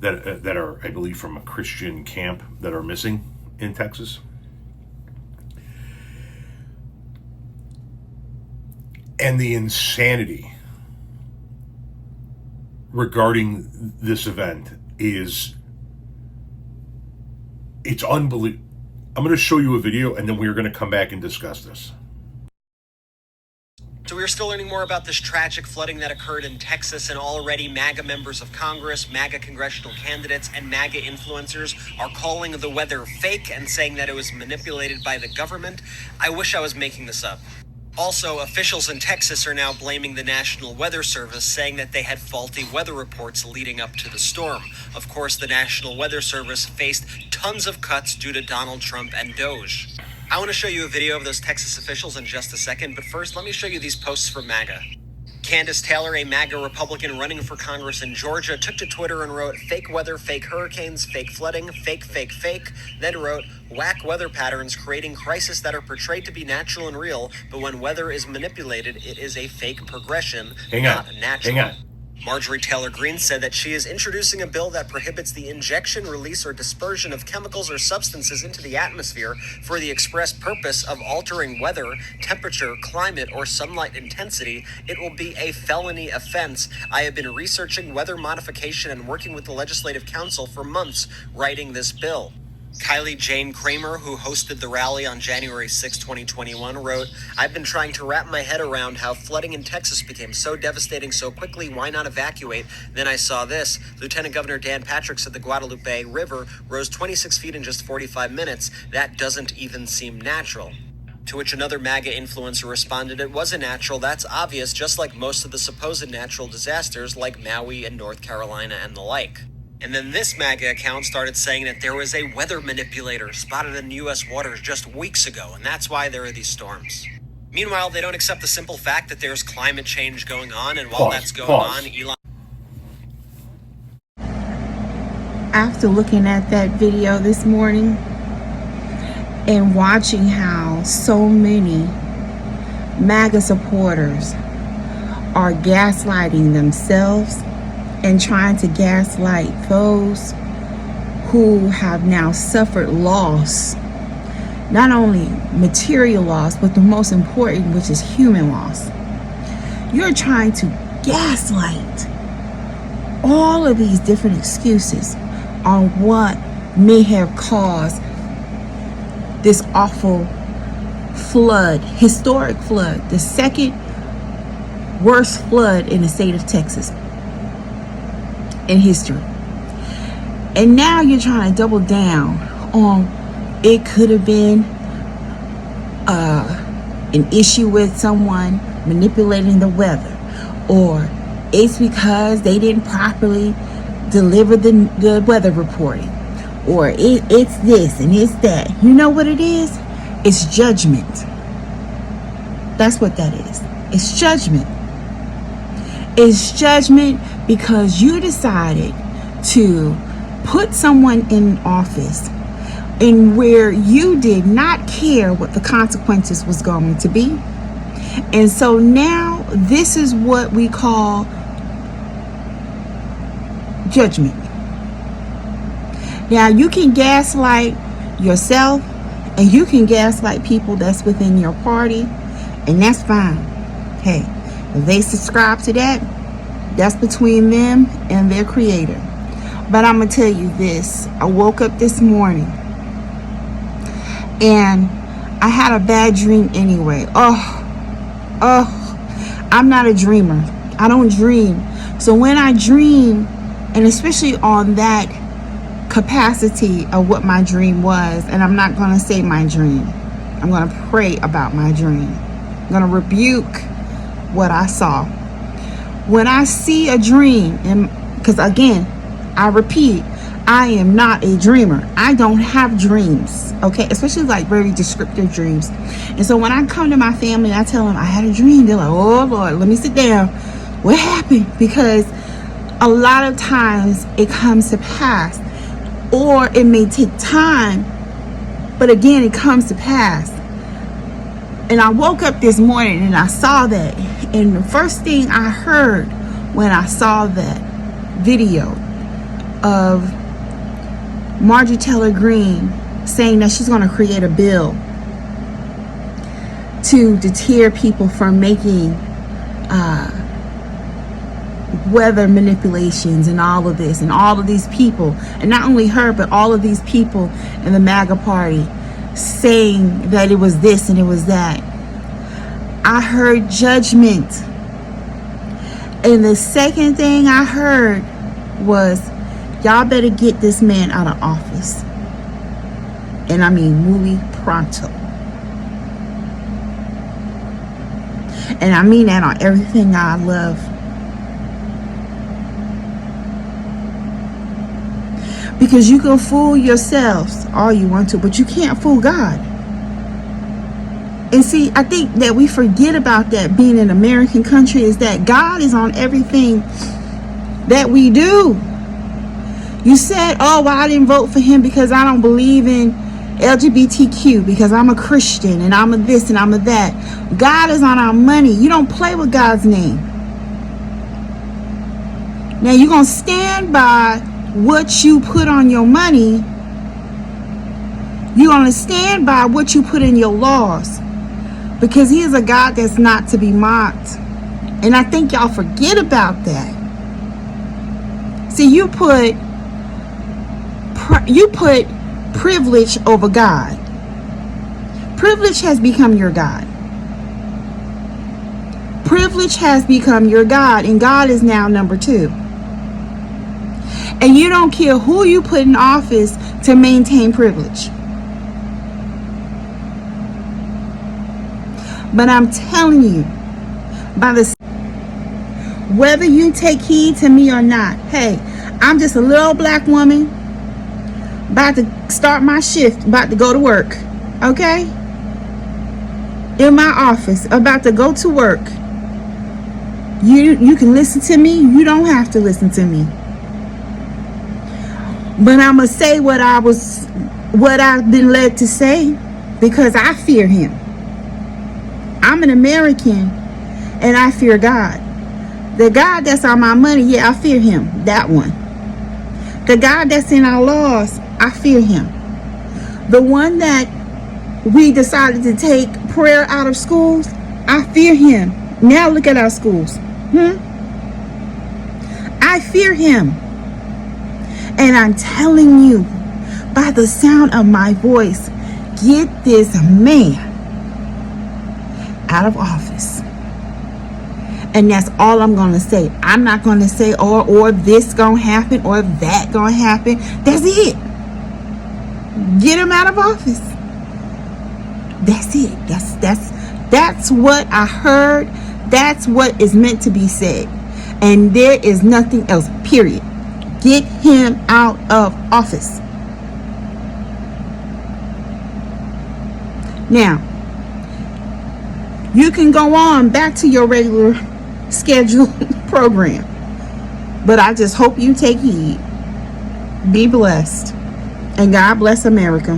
that are, I believe, from a Christian camp that are missing in Texas. And the insanity regarding this event it's unbelievable. I'm going to show you a video, and then we're going to come back and discuss this. So we're still learning more about this tragic flooding that occurred in Texas, and already MAGA members of Congress, MAGA congressional candidates, and MAGA influencers are calling the weather fake and saying that it was manipulated by the government. I wish I was making this up. Also, officials in Texas are now blaming the National Weather Service, saying that they had faulty weather reports leading up to the storm. Of course, the National Weather Service faced tons of cuts due to Donald Trump and Doge. I want to show you a video of those Texas officials in just a second, but first, let me show you these posts from MAGA. Candace Taylor, a MAGA Republican running for Congress in Georgia, took to Twitter and wrote, "Fake weather, fake hurricanes, fake flooding, fake, fake, fake." Then wrote, "Whack weather patterns creating crises that are portrayed to be natural and real, but when weather is manipulated, it is a fake progression, not natural." Hang on. Marjorie Taylor Greene said that she is introducing a bill that prohibits the injection, release, or dispersion of chemicals or substances into the atmosphere for the express purpose of altering weather, temperature, climate, or sunlight intensity. It will be a felony offense. I have been researching weather modification and working with the Legislative Council for months writing this bill. Kylie Jane Kramer, who hosted the rally on January 6, 2021, wrote, "I've been trying to wrap my head around how flooding in Texas became so devastating so quickly. Why not evacuate? Then I saw this. Lieutenant Governor Dan Patrick said the Guadalupe River rose 26 feet in just 45 minutes. That doesn't even seem natural." To which another MAGA influencer responded, "It wasn't natural. That's obvious, just like most of the supposed natural disasters like Maui and North Carolina and the like." And then this MAGA account started saying that there was a weather manipulator spotted in U.S. waters just weeks ago, and that's why there are these storms. Meanwhile, they don't accept the simple fact that there's climate change going on, and while that's going on, Elon... After looking at that video this morning and watching how so many MAGA supporters are gaslighting themselves and trying to gaslight those who have now suffered loss, not only material loss, but the most important, which is human loss. You're trying to gaslight all of these different excuses on what may have caused this awful flood, historic flood, the second worst flood in the state of Texas in history. And now you're trying to double down on it could have been an issue with someone manipulating the weather, or it's because they didn't properly deliver the weather reporting, or it's this and it's that. You know what it is? It's judgment. That's what that is. It's judgment. It's judgment because you decided to put someone in office and where you did not care what the consequences was going to be. And so now this is what we call judgment. Now you can gaslight yourself and you can gaslight people that's within your party, and that's fine. Hey, if they subscribe to that, that's between them and their creator. But I'm gonna tell you this. I woke up this morning and I had a bad dream anyway. I'm not a dreamer. I don't dream. So when I dream, and especially on that capacity of what my dream was, and I'm not gonna say my dream, I'm gonna pray about my dream. I'm gonna rebuke what I saw. When I see a dream, and because again, I repeat, I am not a dreamer. I don't have dreams, okay? Especially like very descriptive dreams. And so when I come to my family and I tell them I had a dream, they're like, "Oh Lord, let me sit down. What happened?" Because a lot of times it comes to pass, or it may take time, but again, it comes to pass. And I woke up this morning and I saw that. And the first thing I heard when I saw that video of Marjorie Taylor Greene saying that she's going to create a bill to deter people from making weather manipulations and all of this, and all of these people, and not only her, but all of these people in the MAGA party saying that it was this and it was that. I heard judgment, and the second thing I heard was, y'all better get this man out of office, and I mean muy pronto. And I mean that on everything I love. Because you can fool yourselves all you want to, but you can't fool God. And see, I think that we forget about that, being an American country, is that God is on everything that we do. You said, oh, well, I didn't vote for him because I don't believe in LGBTQ, because I'm a Christian and I'm a this and I'm a that. God is on our money. You don't play with God's name. Now you're going to stand by what you put on your money. You're going to stand by what you put in your laws, because he is a God that's not to be mocked. And I think y'all forget about that. See, you put privilege over God. Privilege has become your God. Privilege has become your God, and God is now number 2. And you don't care who you put in office to maintain privilege. But I'm telling you, whether you take heed to me or not, hey, I'm just a little black woman about to start my shift, about to go to work, okay? In my office, about to go to work. You can listen to me, you don't have to listen to me. But I'm going to say what I've been led to say, because I fear him. I'm an American and I fear God. The God that's on my money, yeah, I fear him. That one. The God that's in our laws, I fear him. The one that we decided to take prayer out of schools, I fear him. Now look at our schools. I fear him. And I'm telling you, by the sound of my voice, get this man out of office. And that's all I'm going to say. I'm not going to say, or this going to happen, or that going to happen. That's it. Get him out of office. That's it. That's what I heard. That's what is meant to be said. And there is nothing else, period. Get him out of office. Now, you can go on back to your regular scheduled program. But I just hope you take heed. Be blessed. And God bless America.